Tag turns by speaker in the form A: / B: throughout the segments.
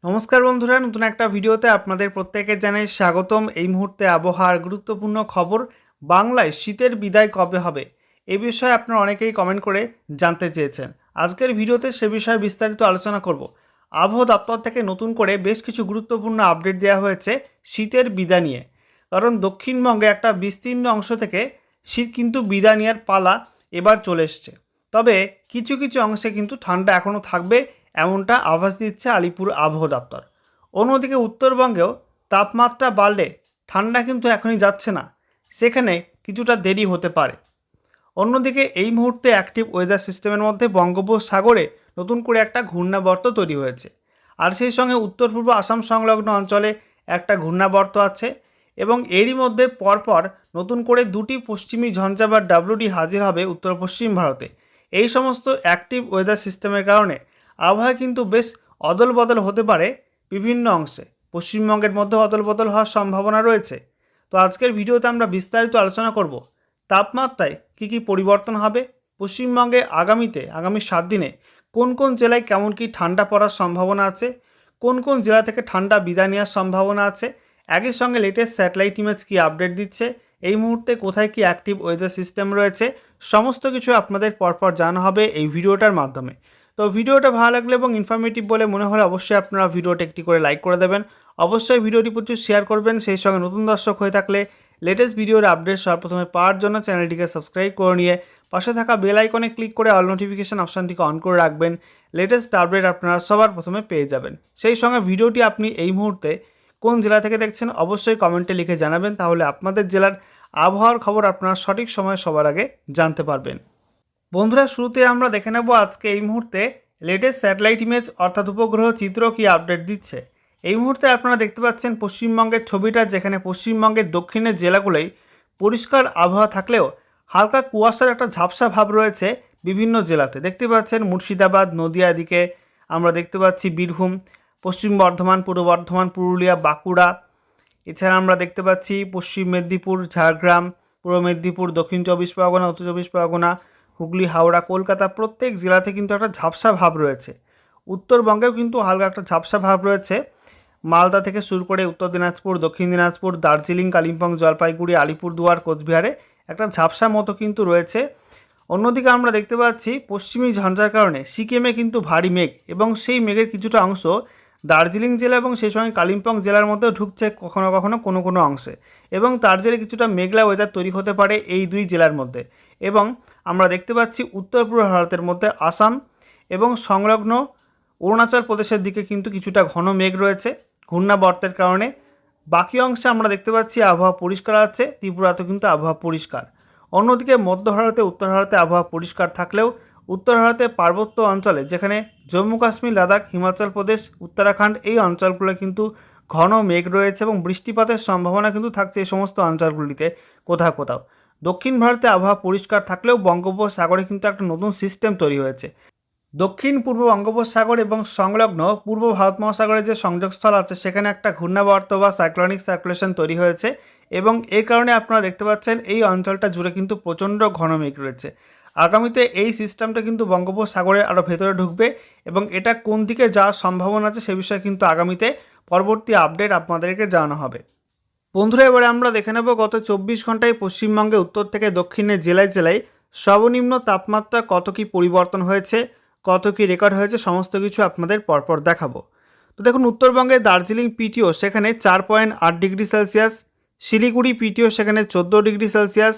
A: নমস্কার বন্ধুরা, নতুন একটা ভিডিওতে আপনাদের প্রত্যেকে জানাই স্বাগতম। এই মুহূর্তে আবহাওয়ার গুরুত্বপূর্ণ খবর, বাংলায় শীতের বিদায় কবে হবে এই বিষয়ে আপনারা অনেকেই কমেন্ট করে জানতে চেয়েছেন। আজকের ভিডিওতে সে বিষয়ে বিস্তারিত আলোচনা করব। আবহাওয়া দপ্তর থেকে নতুন করে বেশ কিছু গুরুত্বপূর্ণ আপডেট দেওয়া হয়েছে শীতের বিদায় নিয়ে। কারণ দক্ষিণবঙ্গে একটা বিস্তীর্ণ অংশ থেকে শীত কিন্তু বিদায় নেওয়ার পালা এবার চলে এসছে। তবে কিছু কিছু অংশে কিন্তু ঠান্ডা এখনও থাকবে, এমনটা আভাস দিচ্ছে আলিপুর আবহাওয়া দপ্তর। অন্যদিকে উত্তরবঙ্গেও তাপমাত্রা বাড়লে ঠান্ডা কিন্তু এখনই যাচ্ছে না, সেখানে কিছুটা দেরি হতে পারে। অন্যদিকে এই মুহূর্তে অ্যাক্টিভ ওয়েদার সিস্টেমের মধ্যে বঙ্গোপসাগরে নতুন করে একটা ঘূর্ণাবর্ত তৈরি হয়েছে, আর সেই সঙ্গে উত্তর পূর্ব আসাম সংলগ্ন অঞ্চলে একটা ঘূর্ণাবর্ত আছে, এবং এরই মধ্যে পরপর নতুন করে দুটি পশ্চিমী ঝঞ্ঝা বা ডাব্লুডি হাজির হবে উত্তর পশ্চিম ভারতে। এই সমস্ত অ্যাক্টিভ ওয়েদার সিস্টেমের কারণে আবহাওয়া কিন্তু বেশ অদল বদল হতে পারে বিভিন্ন অংশে। পশ্চিমবঙ্গের মধ্যে অদল বদল হওয়ার সম্ভাবনা রয়েছে। তো আজকের ভিডিওতে আমরা বিস্তারিত আলোচনা করব তাপমাত্রায় কী পরিবর্তন হবে, পশ্চিমবঙ্গে আগামী 7 দিনে কোন কোন জেলায় কেমন কী ঠান্ডা পড়ার সম্ভাবনা আছে, কোন কোন জেলা থেকে ঠান্ডা বিদায় নেওয়ার সম্ভাবনা আছে, একই সঙ্গে লেটেস্ট স্যাটেলাইট ইমেজ কী আপডেট দিচ্ছে, এই মুহূর্তে কোথায় কী অ্যাক্টিভ ওয়েদার সিস্টেম রয়েছে, সমস্ত কিছু আপনাদের পরপর জানা হবে এই ভিডিওটার মাধ্যমে। তো ভিডিওটা ভালো লাগলে এবং ইনফরমেটিভ বলে মনে হলে অবশ্যই আপনারা ভিডিওটা একটি করে লাইক করে দেবেন। অবশ্যই ভিডিওটি প্রচুর শেয়ার করবেন। সেই সঙ্গে নতুন দর্শক হয়ে থাকলে লেটেস্ট ভিডিওর আপডেট সবার প্রথমে পাওয়ার জন্য চ্যানেলটিকে সাবস্ক্রাইব করে নিয়ে পাশে থাকা বেল আইকনে ক্লিক করে অল নোটিফিকেশন অপশানটিকে অন করে রাখবেন। লেটেস্ট আপডেট আপনারা সবার প্রথমে পেয়ে যাবেন। সেই সঙ্গে ভিডিওটি আপনি এই মুহূর্তে কোন জেলা থেকে দেখছেন অবশ্যই কমেন্টে লিখে জানাবেন, তাহলে আপনাদের জেলার আবহাওয়ার খবর আপনারা সঠিক সময়ে সবার আগে জানতে পারবেন। বন্ধুরা, শুরুতে আমরা দেখে নেব আজকে এই মুহূর্তে লেটেস্ট স্যাটেলাইট ইমেজ অর্থাৎ উপগ্রহ চিত্র কি আপডেট দিচ্ছে। এই মুহূর্তে আপনারা দেখতে পাচ্ছেন পশ্চিমবঙ্গের ছবিটা, যেখানে পশ্চিমবঙ্গের দক্ষিণের জেলাগুলোই পরিষ্কার আবহাওয়া থাকলেও হালকা কুয়াশার একটা ঝাপসা ভাব রয়েছে বিভিন্ন জেলাতে। দেখতে পাচ্ছেন মুর্শিদাবাদ, নদিয়া, এদিকে আমরা দেখতে পাচ্ছি বীরভূম, পশ্চিম বর্ধমান, পূর্ব বর্ধমান, পুরুলিয়া, বাঁকুড়া। এছাড়া আমরা দেখতে পাচ্ছি পশ্চিম মেদিনীপুর, ঝাড়গ্রাম, পূর্ব মেদিনীপুর, দক্ষিণ 24 পরগনা, উত্তর 24 পরগনা, হুগলি, হাওড়া, কলকাতা, প্রত্যেক জেলাতে কিন্তু একটা ঝাপসা ভাব রয়েছে। উত্তরবঙ্গেও কিন্তু হালকা একটা ঝাপসা ভাব রয়েছে। মালদা থেকে শুরু করে উত্তর দিনাজপুর, দক্ষিণ দিনাজপুর, দার্জিলিং, কালিম্পং, জলপাইগুড়ি, আলিপুরদুয়ার, কোচবিহারে একটা ঝাপসা মতো কিন্তু রয়েছে। অন্যদিকে আমরা দেখতে পাচ্ছি পশ্চিমী ঝঞ্ঝার কারণে সিকিমে কিন্তু ভারী মেঘ, এবং সেই মেঘের কিছুটা অংশ দার্জিলিং জেলা এবং সেই সঙ্গে কালিম্পং জেলার মধ্যেও ঢুকছে কখনো কখনো কোনো কোনো অংশে, এবং তার জেলে কিছুটা মেঘলা ওয়েদার তৈরি হতে পারে এই দুই জেলার মধ্যে। এবং আমরা দেখতে পাচ্ছি উত্তর পূর্ব ভারতের মধ্যে আসাম এবং সংলগ্ন অরুণাচল প্রদেশের দিকে কিন্তু কিছুটা ঘন মেঘ রয়েছে ঘূর্ণাবর্তের কারণে। বাকি অংশে আমরা দেখতে পাচ্ছি আবহাওয়া পরিষ্কার আছে, ত্রিপুরাতে কিন্তু আবহাওয়া পরিষ্কার। অন্যদিকে মধ্য ভারতে, উত্তর ভারতে আবহাওয়া পরিষ্কার থাকলেও উত্তর ভারতে পার্বত্য অঞ্চলে, যেখানে জম্মু কাশ্মীর, লাদাখ, হিমাচল প্রদেশ, উত্তরাখণ্ড, এই অঞ্চলগুলো কিন্তু ঘন মেঘ রয়েছে এবং বৃষ্টিপাতের সম্ভাবনা কিন্তু থাকছে এই সমস্ত অঞ্চলগুলিতে কোথাও কোথাও। দক্ষিণ ভারতে আবহাওয়া পরিষ্কার থাকলেও বঙ্গোপসাগরে কিন্তু একটা নতুন সিস্টেম তৈরি হয়েছে। দক্ষিণ পূর্ব বঙ্গোপসাগর এবং সংলগ্ন পূর্ব ভারত মহাসাগরের যে সংযোগস্থল আছে সেখানে একটা ঘূর্ণাবর্ত বা সাইক্লোনিক সার্কুলেশন তৈরি হয়েছে, এবং এই কারণে আপনারা দেখতে পাচ্ছেন এই অঞ্চলটা জুড়ে কিন্তু প্রচণ্ড ঘন মেঘ রয়েছে। আগামীতে এই সিস্টেমটা কিন্তু বঙ্গোপসাগরের আরও ভেতরে ঢুকবে, এবং এটা কোন দিকে যাওয়ার সম্ভাবনা আছে সে বিষয়ে কিন্তু আগামীতে পরবর্তী আপডেট আপনাদেরকে জানানো হবে। বন্ধুরা, এবারে আমরা দেখে নেব গত 24 ঘন্টায় পশ্চিমবঙ্গে উত্তর থেকে দক্ষিণের জেলায় জেলায় সর্বনিম্ন তাপমাত্রা কত কী পরিবর্তন হয়েছে, কত কী রেকর্ড হয়েছে, সমস্ত কিছু আপনাদের পরপর দেখাবো। তো দেখুন, উত্তরবঙ্গে দার্জিলিং পিটিও সেখানে 4.8 ডিগ্রি সেলসিয়াস, শিলিগুড়ি পিটিও সেখানে 14 ডিগ্রি সেলসিয়াস,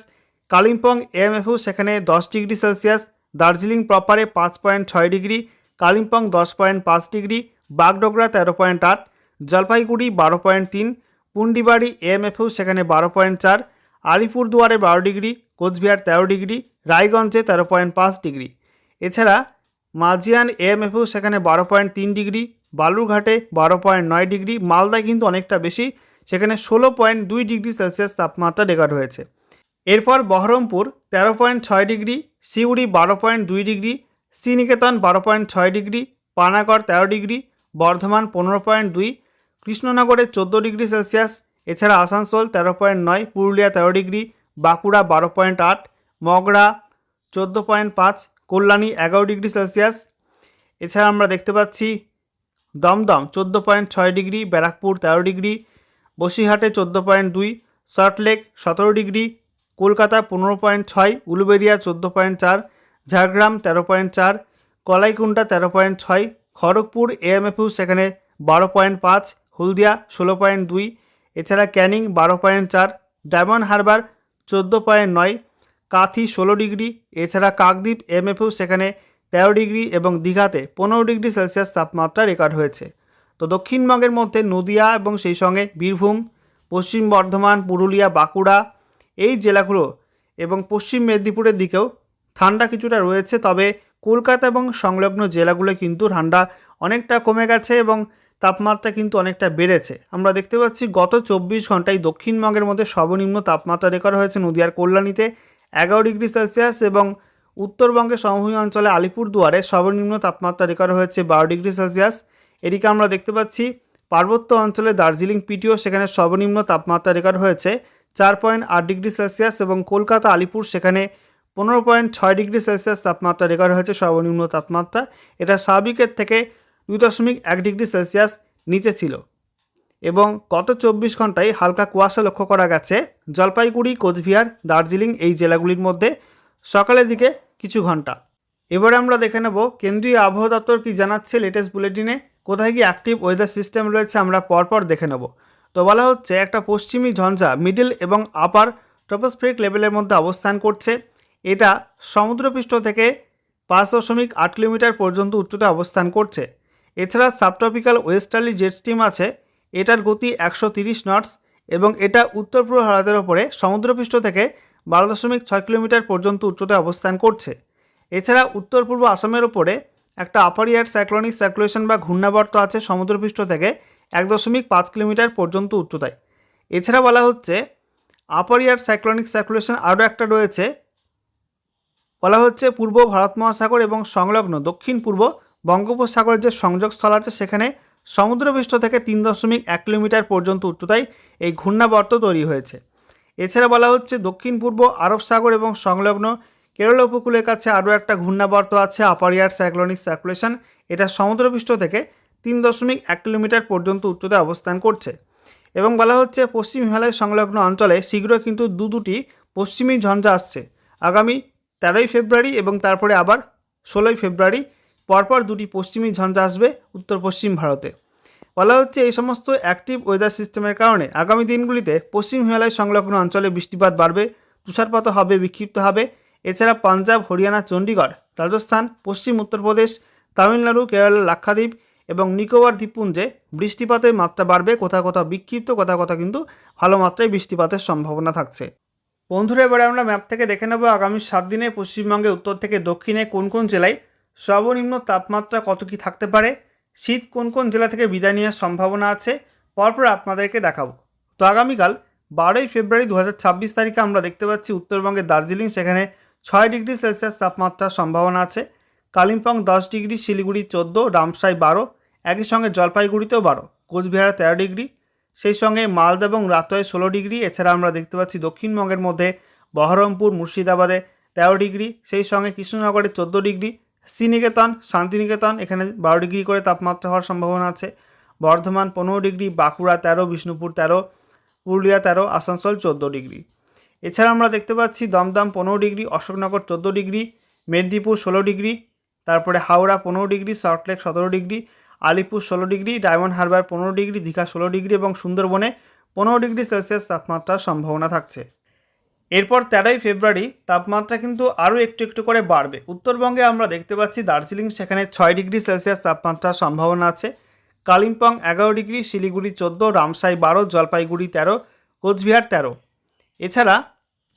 A: কালিম্পং এএমএফও সেখানে 10 ডিগ্রি সেলসিয়াস, দার্জিলিং প্রপারে 5.6 degree, Kalimpong 10.5 degree, Bagdogra 13.8, Jalpaiguri 12.3, Pundibari AMFO সেখানে 12.4, আলিপুরদুয়ারে 12 ডিগ্রি, কোচবিহার 13 ডিগ্রি, রায়গঞ্জে 13.5 ডিগ্রি। এছাড়া মাঝিয়ান এএমএফও সেখানে 12.3 ডিগ্রি, বালুরঘাটে 12.9 ডিগ্রি, মালদায় কিন্তু অনেকটা বেশি, সেখানে 16.2 ডিগ্রি সেলসিয়াস তাপমাত্রা রেকর্ড হয়েছে। এরপর Berhampore 13.6 degree, Suri 12.2 degree, Sriniketan 12.6 degree, Panagarh 13 degree, Bardhaman 15.2, কৃষ্ণনগরে 14 ডিগ্রি সেলসিয়াস। এছাড়া Asansol 13.9, Purulia 13 degree, Bankura 12.8, Magra 14.5, Kalyani 11 degree Celsius. এছাড়া আমরা দেখতে পাচ্ছি দমদম 14.6 ডিগ্রি, ব্যারাকপুর 13 ডিগ্রি, বসিরহাটে 14.2, Salt Lake 17 degree, Kolkata 15.6, Uluberia 14.4, Jhargram 13.4, Kalaikunda 13.6, Kharagpur AMFU সেখানে 12.5, হলদিয়া 16.2, এছাড়া Canning 12.4, Diamond Harbour 14.9, Kanthi 16 degree, এছাড়া কাকদ্বীপ এমএফইউ সেখানে 13 ডিগ্রি এবং দীঘাতে 15 ডিগ্রি সেলসিয়াস তাপমাত্রা রেকর্ড হয়েছে। তো দক্ষিণবঙ্গের মধ্যে নদিয়া এবং সেই সঙ্গে বীরভূম, পশ্চিম বর্ধমান, পুরুলিয়া, বাঁকুড়া এই জেলাগুলো এবং পশ্চিম মেদিনীপুরের দিকেও ঠান্ডা কিছুটা রয়েছে, তবে কলকাতা এবং সংলগ্ন জেলাগুলো কিন্তু ঠান্ডা অনেকটা কমে গেছে এবং তাপমাত্রা কিন্তু অনেকটা বেড়েছে। আমরা দেখতে পাচ্ছি গত 24 ঘন্টায় দক্ষিণবঙ্গের মধ্যে সর্বনিম্ন তাপমাত্রা রেকর্ড হয়েছে নদিয়ার কল্যাণীতে 11 ডিগ্রি সেলসিয়াস এবং উত্তরবঙ্গের সমভূমি অঞ্চলে আলিপুরদুয়ারে সর্বনিম্ন তাপমাত্রা রেকর্ড হয়েছে 12 ডিগ্রি সেলসিয়াস। এদিকে আমরা দেখতে পাচ্ছি পার্বত্য অঞ্চলে দার্জিলিং পিটিও সেখানে সর্বনিম্ন তাপমাত্রা রেকর্ড হয়েছে 4.8 ডিগ্রি সেলসিয়াস এবং কলকাতা আলিপুর সেখানে 15.6 ডিগ্রি সেলসিয়াস তাপমাত্রা রেকর্ড হয়েছে সর্বনিম্ন তাপমাত্রা। এটা স্বাভাবিকের থেকে 2.1 ডিগ্রি সেলসিয়াস নিচে ছিল এবং গত 24 ঘন্টায় হালকা কুয়াশা লক্ষ্য করা গেছে জলপাইগুড়ি, কোচবিহার, দার্জিলিং এই জেলাগুলির মধ্যে সকালের দিকে কিছু ঘন্টা। এবারে আমরা দেখে নেব কেন্দ্রীয় আবহাওয়া দপ্তর কি জানাচ্ছে লেটেস্ট বুলেটিনে, কোথায় কি অ্যাক্টিভ ওয়েদার সিস্টেম রয়েছে আমরা পরপর দেখে নেব। তো বলা হচ্ছে একটা পশ্চিমী ঝঞ্ঝা মিডল এবং আপার ট্রপোস্ফেরিক লেভেলের মধ্যে অবস্থান করছে। এটা সমুদ্রপৃষ্ঠ থেকে 5.8 কিলোমিটার পর্যন্ত উচ্চতায় অবস্থান করছে। এছাড়া সাবট্রপিক্যাল ওয়েস্টার্লি জেট স্ট্রিম আছে, এটার গতি 130 নটস এবং এটা উত্তর পূর্ব ভারতের ওপরে সমুদ্রপৃষ্ঠ থেকে 12.6 কিলোমিটার পর্যন্ত উচ্চতায় অবস্থান করছে। এছাড়া উত্তর পূর্ব আসামের ওপরে একটা আপার এয়ার সাইক্লোনিক সার্কুলেশন বা ঘূর্ণাবর্ত আছে সমুদ্রপৃষ্ঠ থেকে 1.5 কিলোমিটার পর্যন্ত উচ্চতায়। এছাড়া বলা হচ্ছে আপার এয়ার সাইক্লোনিক সার্কুলেশন আরও একটা রয়েছে, বলা হচ্ছে পূর্ব ভারত মহাসাগর এবং সংলগ্ন দক্ষিণ পূর্ব বঙ্গোপসাগরের যে সংযোগস্থল আছে সেখানে সমুদ্রপৃষ্ঠ থেকে 3.1 কিলোমিটার পর্যন্ত উচ্চতায় এই ঘূর্ণাবর্ত তৈরি হয়েছে। এছাড়া বলা হচ্ছে দক্ষিণ পূর্ব আরব সাগর এবং সংলগ্ন কেরল উপকূলের কাছে আরও একটা ঘূর্ণাবর্ত আছে আপার এয়ার সাইক্লোনিক সার্কুলেশন, এটা সমুদ্রপৃষ্ঠ থেকে 3.1 কিলোমিটার পর্যন্ত উচ্চতায় অবস্থান করছে। এবং বলা হচ্ছে পশ্চিম হিমালয় সংলগ্ন অঞ্চলে শীঘ্র কিন্তু দুটি পশ্চিমী ঝঞ্ঝা আসছে, আগামী 13ই ফেব্রুয়ারি এবং তারপরে আবার 16ই ফেব্রুয়ারি পরপর দুটি পশ্চিমী ঝঞ্ঝা আসবে উত্তর পশ্চিম ভারতে। বলা হচ্ছে এই সমস্ত অ্যাক্টিভ ওয়েদার সিস্টেমের কারণে আগামী দিনগুলিতে পশ্চিম হিমালয় সংলগ্ন অঞ্চলে বৃষ্টিপাত বাড়বে, তুষারপাত হবে, বিক্ষিপ্ত হবে। এছাড়া পাঞ্জাব, হরিয়ানা, চণ্ডীগড়, রাজস্থান, পশ্চিম উত্তরপ্রদেশ, তামিলনাড়ু, কেরালা, লাক্ষাদ্বীপ এবং নিকোবর দ্বীপপুঞ্জে বৃষ্টিপাতের মাত্রা বাড়বে, কোথাও কোথাও বিক্ষিপ্ত, কোথাও কোথাও কিন্তু ভালো মাত্রায় বৃষ্টিপাতের সম্ভাবনা থাকছে। বন্ধুরা এবারে আমরা ম্যাপ থেকে দেখে নেব আগামী 7 দিনে পশ্চিমবঙ্গের উত্তর থেকে দক্ষিণে কোন কোন জেলায় সর্বনিম্ন তাপমাত্রা কত কী থাকতে পারে, শীত কোন কোন জেলা থেকে বিদায় নেওয়ার সম্ভাবনা আছে, পরপর আপনাদেরকে দেখাবো। তো আগামীকাল 12ই ফেব্রুয়ারি 2026 তারিখে আমরা দেখতে পাচ্ছি উত্তরবঙ্গের দার্জিলিং সেখানে 6 ডিগ্রি সেলসিয়াস তাপমাত্রার সম্ভাবনা আছে, কালিম্পং 10 ডিগ্রি, শিলিগুড়ি 14, রামসাই 12, একই সঙ্গে জলপাইগুড়িতেও 12, কোচবিহারে 13 ডিগ্রি, সেই সঙ্গে মালদা এবং রাতোয়ায় 16 ডিগ্রি। এছাড়া আমরা দেখতে পাচ্ছি দক্ষিণবঙ্গের মধ্যে বহরমপুর, মুর্শিদাবাদে 13 ডিগ্রি, সেই সঙ্গে কৃষ্ণনগরে 14 ডিগ্রি, শ্রীনিকেতন, শান্তিনিকেতন এখানে 12 ডিগ্রি করে তাপমাত্রা হওয়ার সম্ভাবনা আছে, বর্ধমান 15 ডিগ্রি, বাঁকুড়া 13, বিষ্ণুপুর 13, পুরুলিয়া 13, আসানসোল 14 ডিগ্রি। এছাড়া আমরা দেখতে পাচ্ছি Dum Dum 15 degree, Ashoknagar 14 degree, Medinipur 16 degree, তারপরে Howrah 15 degree, Salt Lake 17 degree, Alipore 16 degree, diamond Harbour 15 degree, Digha 16 degree এবং সুন্দরবনে 15 ডিগ্রি সেলসিয়াস তাপমাত্রার সম্ভাবনা থাকছে। এরপর 13ই ফেব্রুয়ারি তাপমাত্রা কিন্তু আরও একটু একটু করে বাড়বে। উত্তরবঙ্গে আমরা দেখতে পাচ্ছি দার্জিলিং সেখানে 6 ডিগ্রি সেলসিয়াস তাপমাত্রার সম্ভাবনা আছে, কালিম্পং 11 ডিগ্রি, শিলিগুড়ি 14, রামসাই 12, জলপাইগুড়ি 13, কোচবিহার 13। এছাড়া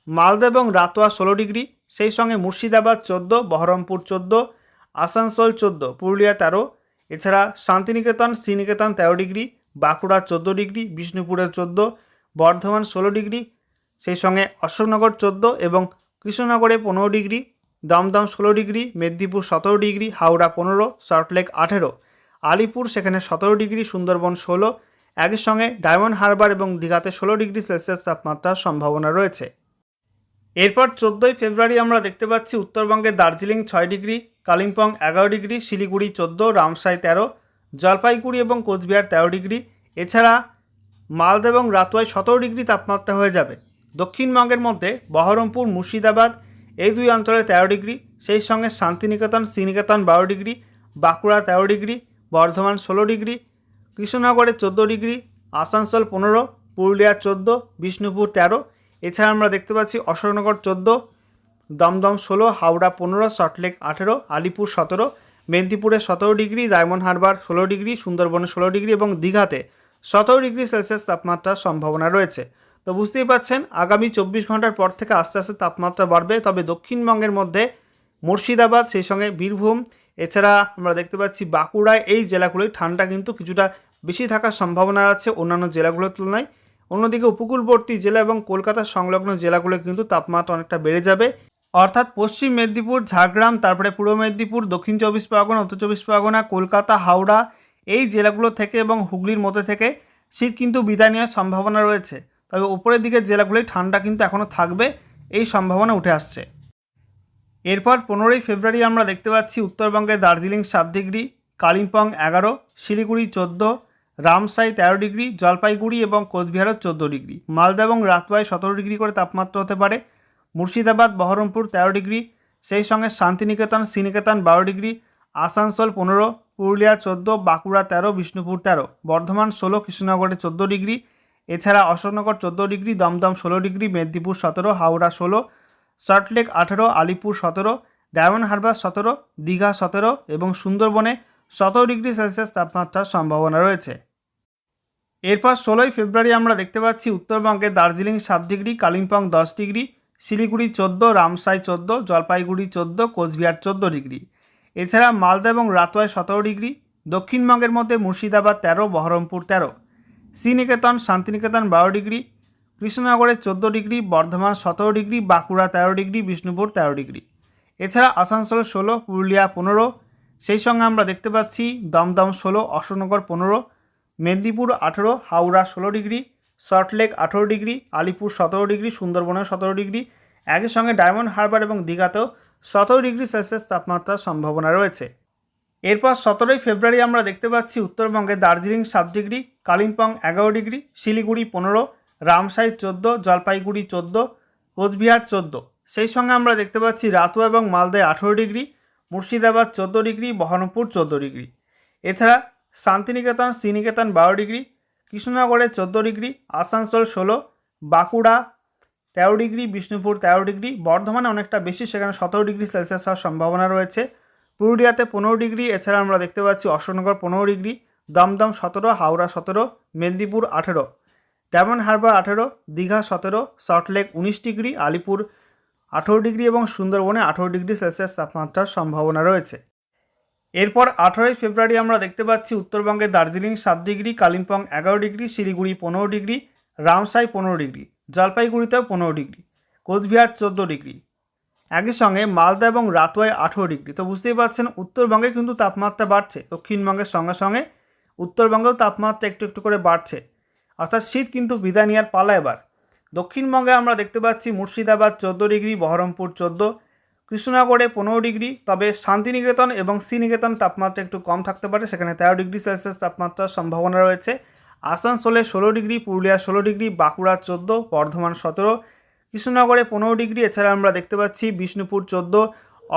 A: মালদা এবং রাতোয়া 16 ডিগ্রি, সেই সঙ্গে মুর্শিদাবাদ 14, বহরমপুর 14, আসানসোল 14, পুরুলিয়া 13। এছাড়া শান্তিনিকেতন, শ্রীনিকেতন 13 ডিগ্রি, বাঁকুড়া 14 ডিগ্রি, বিষ্ণুপুরে 14, বর্ধমান 16 ডিগ্রি, সেই সঙ্গে অশোকনগর 14 এবং কৃষ্ণনগরে 15 degree, Dumdum 16 degree, Medinipur 17 degree, Howrah 15, Saltlake 18, Alipur সেখানে 17 ডিগ্রি, সুন্দরবন 16, একই সঙ্গে ডায়মন্ড হারবার এবং দীঘাতে 16 ডিগ্রি সেলসিয়াস তাপমাত্রার সম্ভাবনা রয়েছে। এরপর 14ই ফেব্রুয়ারি আমরা দেখতে পাচ্ছি উত্তরবঙ্গের দার্জিলিং 6 ডিগ্রি, কালিম্পং 11 ডিগ্রি, শিলিগুড়ি 14, রামসাই 13, জলপাইগুড়ি এবং কোচবিহার 13 ডিগ্রি। এছাড়া মালদা এবং রাতুয়ায় 17 ডিগ্রি তাপমাত্রা হয়ে যাবে। দক্ষিণবঙ্গের মধ্যে বহরমপুর, মুর্শিদাবাদ এই দুই অঞ্চলে 13 ডিগ্রি, সেই সঙ্গে Santiniketan, Sriniketan 12 degree, Bankura 13 degree, Bardhaman 16 degree, কৃষ্ণনগরে 14 ডিগ্রি, আসানসোল 15, পুরুলিয়া 14, বিষ্ণুপুর 13। এছাড়া আমরা দেখতে পাচ্ছি অশোকনগর 14, দমদম 16, হাওড়া 15, সল্টলেক 18, আলিপুর 17, মেদিনীপুরে 17 ডিগ্রি, ডায়মন্ড হারবার 16 ডিগ্রি, সুন্দরবনে 16 ডিগ্রি এবং দীঘাতে 17 ডিগ্রি সেলসিয়াস তাপমাত্রার সম্ভাবনা রয়েছে। তো বুঝতেই পারছেন আগামী 24 ঘন্টার পর থেকে আস্তে আস্তে তাপমাত্রা বাড়বে। তবে দক্ষিণবঙ্গের মধ্যে মুর্শিদাবাদ, সেই সঙ্গে বীরভূম, এছাড়া আমরা দেখতে পাচ্ছি বাঁকুড়ায় এই জেলাগুলোয় ঠান্ডা কিন্তু কিছুটা বেশি থাকার সম্ভাবনা আছে অন্যান্য জেলাগুলোর তুলনায়। অন্যদিকে উপকূলবর্তী জেলা এবং কলকাতা সংলগ্ন জেলাগুলো কিন্তু তাপমাত্রা অনেকটা বেড়ে যাবে। অর্থাৎ পশ্চিম মেদিনীপুর, ঝাড়গ্রাম, তারপরে পূর্ব মেদিনীপুর, দক্ষিণ 24 পরগনা, উত্তর 24 পরগনা, কলকাতা, হাওড়া এই জেলাগুলো থেকে এবং হুগলির মধ্যে থেকে শীত কিন্তু বিদায় নেওয়ার সম্ভাবনা রয়েছে। তবে উপরের দিকের জেলাগুলোয় ঠান্ডা কিন্তু এখনও থাকবে, এই সম্ভাবনা উঠে আসছে। এরপর 15ই ফেব্রুয়ারি আমরা দেখতে পাচ্ছি উত্তরবঙ্গে দার্জিলিং 7 ডিগ্রি, কালিম্পং 11, শিলিগুড়ি 14, রামসাই 13 ডিগ্রি, জলপাইগুড়ি এবং কোচবিহারও 14 ডিগ্রি, মালদা এবং রাতুয়ায় 17 ডিগ্রি করে তাপমাত্রা হতে পারে, মুর্শিদাবাদ, বহরমপুর 13 ডিগ্রি, সেই সঙ্গে শান্তিনিকেতন, শ্রীনিকেতন 12 ডিগ্রি, আসানসোল 15, পুরুলিয়া 14, বাঁকুড়া 13, বিষ্ণুপুর 13, বর্ধমান 16, কৃষ্ণনগরে 14 ডিগ্রি, এছাড়া অশোকনগর 14 ডিগ্রি, দমদম 16 ডিগ্রি, মেদিনীপুর 17, হাওড়া 16, সল্টলেক 18, আলিপুর 17, ডায়মন্ড হারবার 17, দীঘা 17 এবং সুন্দরবনে 17 ডিগ্রি সেলসিয়াস তাপমাত্রার সম্ভাবনা রয়েছে। এরপর 16ই ফেব্রুয়ারি আমরা দেখতে পাচ্ছি উত্তরবঙ্গে Darjeeling 7 degree, Kalimpong 10 degree, Siliguri 14, Ramsai 14, Jalpaiguri 14, Coochbehar 14 degree, এছাড়া মালদা এবং রাতুয়ায় 17 ডিগ্রি, দক্ষিণবঙ্গের মধ্যে মুর্শিদাবাদ 13, বহরমপুর 13, শ্রীনিকেতন, শান্তিনিকেতন 12 ডিগ্রি, কৃষ্ণনগরে 14 degree, Bardhaman 17 degree, Bankura 13 degree, Bishnupur 13 degree, এছাড়া আসানসোল 16, পুরুলিয়া 15, সেই সঙ্গে আমরা দেখতে পাচ্ছি Dumdum 16, Ashoknagar 15, Medinipur 18, Howrah 16 degree, Saltlake 18 degree, Alipur 17 degree, সুন্দরবনে 17 ডিগ্রি, একই সঙ্গে ডায়মন্ড হারবার এবং দীঘাতেও 17 ডিগ্রি সেলসিয়াস তাপমাত্রার সম্ভাবনা রয়েছে। এরপর 17ই ফেব্রুয়ারি আমরা দেখতে পাচ্ছি উত্তরবঙ্গে দার্জিলিং 7 ডিগ্রি, কালিম্পং 11 ডিগ্রি, শিলিগুড়ি 15, রামসাই 14, জলপাইগুড়ি 14, কোচবিহার 14, সেই সঙ্গে আমরা দেখতে পাচ্ছি রাতুয়া এবং মালদায় 18 degree, Murshidabad 14 degree, Baharampur 14 degree, এছাড়া শান্তিনিকেতন, শ্রীনিকেতন 12 ডিগ্রি, কৃষ্ণনগরে 14 degree, Asansol 16, Bankura 13 degree, Bishnupur 13 degree, বর্ধমানে অনেকটা বেশি, সেখানে 17 ডিগ্রি সেলসিয়াস হওয়ার সম্ভাবনা রয়েছে, পুরুলিয়াতে 15 ডিগ্রি, এছাড়া আমরা দেখতে পাচ্ছি Ashoknagar 15 degree, Dumdum 17, Howrah 17, Medinipur 18, Diamond Harbour 18, Digha 17, Saltlake 19 degree, Alipur 18 degree এবং সুন্দরবনে 18 ডিগ্রি সেলসিয়াস তাপমাত্রার সম্ভাবনা রয়েছে। এরপর 18ই ফেব্রুয়ারি আমরা দেখতে পাচ্ছি উত্তরবঙ্গে Darjeeling 7 degree, Kalimpong 11 degree, Siliguri 15 degree, Ramsai 15 degree, জলপাইগুড়িতেও 15 ডিগ্রি, কোচবিহার 14 ডিগ্রি, একই সঙ্গে মালদা এবং রাতুয়ায় 18 ডিগ্রি। তো বুঝতেই পারছেন উত্তরবঙ্গে কিন্তু তাপমাত্রা বাড়ছে, দক্ষিণবঙ্গের সঙ্গে সঙ্গে উত্তরবঙ্গেও তাপমাত্রা একটু একটু করে বাড়ছে, অর্থাৎ শীত কিন্তু বিদায় নেওয়ার পালা এবার। দক্ষিণবঙ্গে আমরা দেখতে পাচ্ছি মুর্শিদাবাদ 14 ডিগ্রি, বহরমপুর 14, কৃষ্ণনগরে 15 ডিগ্রি, তবে শান্তিনিকেতন এবং শ্রীনিকেতন তাপমাত্রা একটু কম থাকতে পারে, সেখানে 13 ডিগ্রি সেলসিয়াস তাপমাত্রার সম্ভাবনা রয়েছে। আসানসোলে 16 ডিগ্রি, পুরুলিয়া 16 ডিগ্রি, বাঁকুড়া 14, বর্ধমান 17, কৃষ্ণনগরে 15 ডিগ্রি, এছাড়া আমরা দেখতে পাচ্ছি বিষ্ণুপুর 14,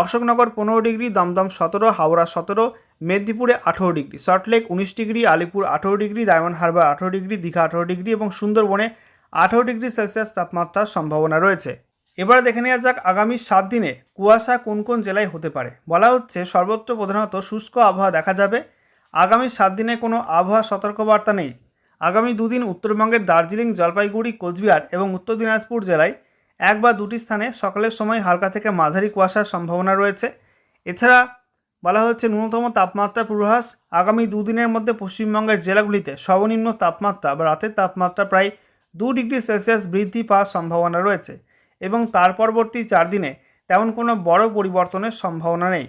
A: অশোকনগর 15 ডিগ্রি, দমদম 17, হাওড়া 17, মেদিনীপুরে 18 degree, Saltlake 19 degree, Alipur 18 degree, diamond Harbour 18 degree, Digha 18 degree এবং সুন্দরবনে 18 ডিগ্রি সেলসিয়াস তাপমাত্রার সম্ভাবনা রয়েছে। এবার দেখে নেওয়া যাক আগামী 7 দিনে কুয়াশা কোন কোন জেলায় হতে পারে। বলা হচ্ছে সর্বত্র প্রধানত শুষ্ক আবহাওয়া দেখা যাবে। আগামী 7 দিনে কোনো আবহাওয়া সতর্কবার্তা নেই। আগামী দুদিন উত্তরবঙ্গের দার্জিলিং, জলপাইগুড়ি, কোচবিহার এবং উত্তর দিনাজপুর জেলায় 1 বা 2টি স্থানে সকালের সময় হালকা থেকে মাঝারি কুয়াশার সম্ভাবনা রয়েছে। এছাড়া বলা হচ্ছে ন্যূনতম তাপমাত্রা পূর্বাভাস আগামী দুদিনের মধ্যে পশ্চিমবঙ্গের জেলাগুলিতে সর্বনিম্ন তাপমাত্রা বা রাতের তাপমাত্রা প্রায় 2 ডিগ্রি সেলসিয়াস বৃদ্ধি পাওয়ার সম্ভাবনা রয়েছে এবং তার পরবর্তী 4 দিনে তেমন কোনো বড় পরিবর্তনের সম্ভাবনা নেই।